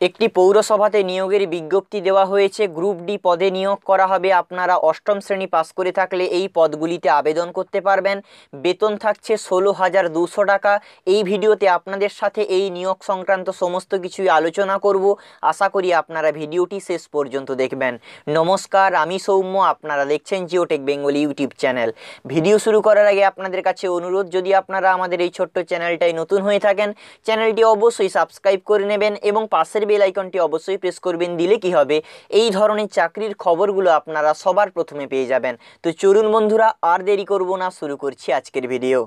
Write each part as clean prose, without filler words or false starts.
একটি পৌরসভাতে নিয়োগের বিজ্ঞপ্তি দেওয়া হয়েছে। গ্রুপ ডি পদে নিয়োগ করা হবে। আপনারা অষ্টম শ্রেণী পাস করে থাকলে এই পদগুলিতে আবেদন করতে পারবেন। বেতন থাকছে 16,200 টাকা। এই ভিডিওতে আপনাদের সাথে এই নিয়োগ সংক্রান্ত সমস্ত কিছুই আলোচনা করব। আশা করি আপনারা ভিডিওটি শেষ পর্যন্ত দেখবেন। নমস্কার, আমি সৌম্য, আপনারা দেখছেন Geotech Bengali YouTube channel. Video শুরু করার আগে আপনাদের কাছে অনুরোধ, যদি আপনারা আমাদের এই ছোট্ট চ্যানেলটাই নতুন হয়ে থাকেন, চ্যানেলটি অবশ্যই সাবস্ক্রাইব করে নেবেন এবং পাশের বেল আইকনটি অবশ্যই প্রেস করবেন। দিলে কি হবে, এই ধরনের চাকরির খবরগুলো আপনারা সবার প্রথমে পেয়ে যাবেন। তো চলুন বন্ধুরা, আর দেরি করব না, শুরু করছি আজকের video.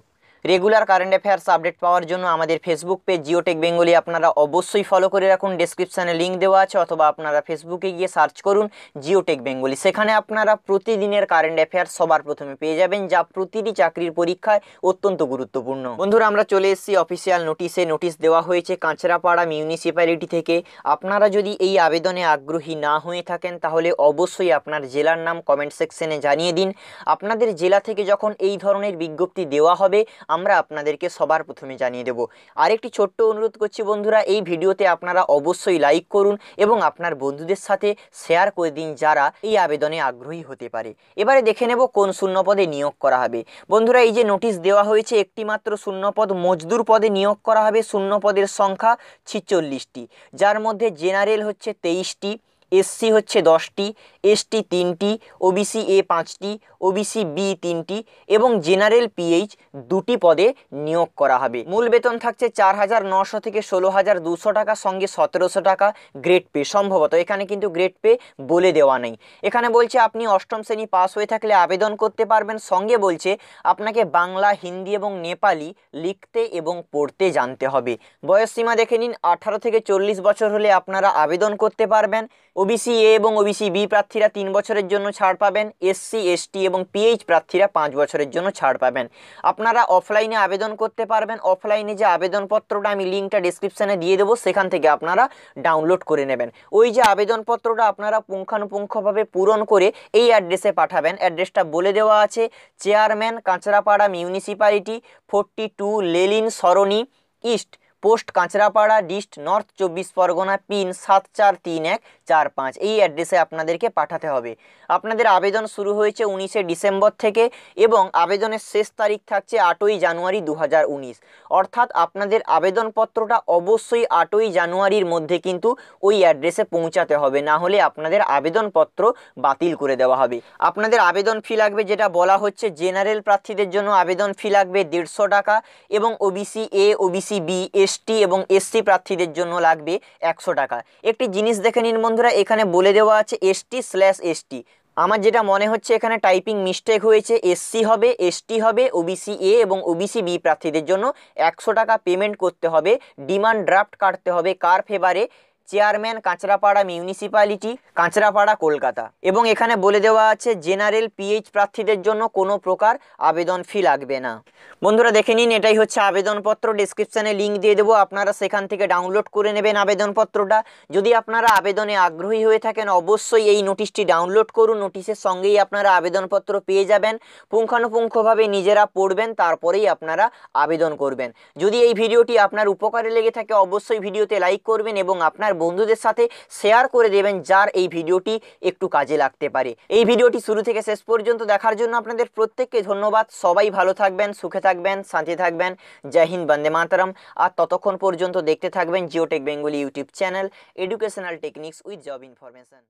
Regular current affairs update পাওয়ার জন্য আমাদের ফেসবুক পেজ জিওটেক বেঙ্গলি আপনারা অবশ্যই ফলো করে রাখুন। ডেসক্রিপশানে লিঙ্ক দেওয়া আছে, অথবা আপনারা ফেসবুকে গিয়ে সার্চ করুন জিওটেক বেঙ্গলি। সেখানে আপনারা প্রতিদিনের কারেন্ট অ্যাফেয়ার্স সবার প্রথমে পেয়ে যাবেন, যা প্রতিটি চাকরির পরীক্ষায় অত্যন্ত গুরুত্বপূর্ণ। বন্ধুরা, আমরা চলে এসেছি অফিসিয়াল নোটিশে। নোটিশ দেওয়া হয়েছে কাঁচরাপাড়া মিউনিসিপ্যালিটি থেকে। আপনারা যদি এই আবেদনে আগ্রহী না হয়ে থাকেন, তাহলে অবশ্যই আপনার জেলার নাম কমেন্ট সেকশনে জানিয়ে দিন। আপনাদের জেলা থেকে যখন এই ধরনের বিজ্ঞপ্তি দেওয়া হবে, আমরা আপনাদেরকে সবার প্রথমে জানিয়ে দেব। আরেকটি ছোট্ট অনুরোধ করছি বন্ধুরা, এই ভিডিওতে আপনারা অবশ্যই লাইক করুন এবং আপনার বন্ধুদের সাথে শেয়ার করে দিন, যারা এই আবেদনে আগ্রহী হতে পারে। এবারে দেখে নেব কোন শূন্যপদে নিয়োগ করা হবে। বন্ধুরা, এই যে নোটিশ দেওয়া হয়েছে, একটি মাত্র শূন্যপদ মজদুর পদে নিয়োগ করা হবে। শূন্যপদের সংখ্যা 46টি, যার মধ্যে জেনারেল হচ্ছে 23টি, এসসি হচ্ছে 10টি, এসটি 3টি, ওবিসি এ 5টি, ওবিসি বি 3টি এবং জেনারেল পিএইচ 2টি পদে নিয়োগ করা হবে। মূল বেতন থাকছে 4,900 থেকে 16,200 টাকা, সঙ্গে 1700 টাকা গ্রেড পে। সম্ভবত এখানে কিন্তু গ্রেড পে বলে দেওয়া নেই। এখানে বলছে আপনি অষ্টম শ্রেণী পাস হয়ে থাকলে আবেদন করতে পারবেন। সঙ্গে বলছে আপনাকে বাংলা, হিন্দি এবং নেপালি লিখতে এবং পড়তে জানতে হবে। বয়সসীমা দেখে নিন, 18 থেকে 40 বছর হলে আপনারা আবেদন করতে পারবেন। ওবিসি এ এবং ওবিসি বি প্রার্থীরা 3 বছরের জন্য ছাড় পাবেন। এসসি, এসটি এবং পিএইচ প্রার্থীরা 5 বছরের জন্য ছাড় পাবেন। আপনারা অফলাইনে আবেদন করতে পারবেন। অফলাইনে যে আবেদনপত্রটা, আমি লিঙ্কটা ডেসক্রিপশানে দিয়ে দেবো, সেখান থেকে আপনারা ডাউনলোড করে নেবেন। ওই যে আবেদনপত্রটা আপনারা পুঙ্খানুপুঙ্খভাবে পূরণ করে এই অ্যাড্রেসে পাঠাবেন। অ্যাড্রেসটা বলে দেওয়া আছে, chairman, Kanchrapara municipality, 42 Lenin Sarani east, post Kanchrapara, dist, north 24 Parganas, pin 743145। এই অ্যাড্রেসে আপনাদেরকে পাঠাতে হবে। আপনাদের আবেদন শুরু হয়েছে 19শে ডিসেম্বর থেকে এবং আবেদনের শেষ তারিখ থাকছে 8ই জানুয়ারি 2019। অর্থাৎ আপনাদের আবেদনপত্রটা অবশ্যই 8ই জানুয়ারির মধ্যে কিন্তু ওই অ্যাড্রেসে পৌঁছাতে হবে, না হলে আপনাদের আবেদনপত্র বাতিল করে দেওয়া হবে। আপনাদের আবেদন ফি লাগবে, যেটা বলা হচ্ছে, জেনারেল প্রার্থীদের জন্য আবেদন ফি লাগবে 150 টাকা এবং OBC A, OBC B, ST এবং এসসি প্রার্থীদের জন্য লাগবে 100 টাকা। একটি জিনিস দেখে নিন বন্ধুরা, এখানে বলে দেওয়া আছে ST/ST। আমার যেটা মনে হচ্ছে এখানে টাইপিং মিস্টেক হয়েছে। এসসি হবে, এসটি হবে, ওবিসি এ এবং ওবিসি বি প্রার্থীদের জন্য 100 টাকা পেমেন্ট করতে হবে। ডিমান্ড ড্রাফট কাটতে হবে কার ফেভারে? Chairman, Kanchrapara municipality, Kanchrapara, Kolkata. এবং এখানে বলে দেওয়া আছে জেনারেল পিএইচ প্রার্থীদের জন্য কোনো প্রকার আবেদন ফি লাগবে না। বন্ধুরা দেখে নিন, এটাই হচ্ছে আবেদনপত্র। ডেসক্রিপশানে লিঙ্ক দিয়ে দেবো, আপনারা সেখান থেকে ডাউনলোড করে নেবেন আবেদনপত্রটা। যদি আপনারা আবেদনে আগ্রহী হয়ে থাকেন, অবশ্যই এই নোটিশটি ডাউনলোড করুন। নোটিশের সঙ্গেই আপনারা আবেদনপত্র পেয়ে যাবেন। পুঙ্খানুপুঙ্খভাবে নিজেরা পড়বেন, তারপরেই আপনারা আবেদন করবেন। যদি এই ভিডিওটি আপনার উপকারে লেগে থাকে, অবশ্যই ভিডিওতে লাইক করবেন এবং আপনার বন্ধুদের সাথে শেয়ার করে দেবেন, যার এই ভিডিওটি একটু কাজে লাগতে পারে। এই ভিডিওটি শুরু থেকে শেষ পর্যন্ত দেখার জন্য আপনাদের প্রত্যেককে ধন্যবাদ। সবাই ভালো থাকবেন, সুখে থাকবেন, শান্তি থাকবেন। জয় হিন্দ, বন্দে মাতরম। আর ততক্ষণ পর্যন্ত দেখতে থাকবেন Geotech Bengali YouTube channel, educational techniques with job information.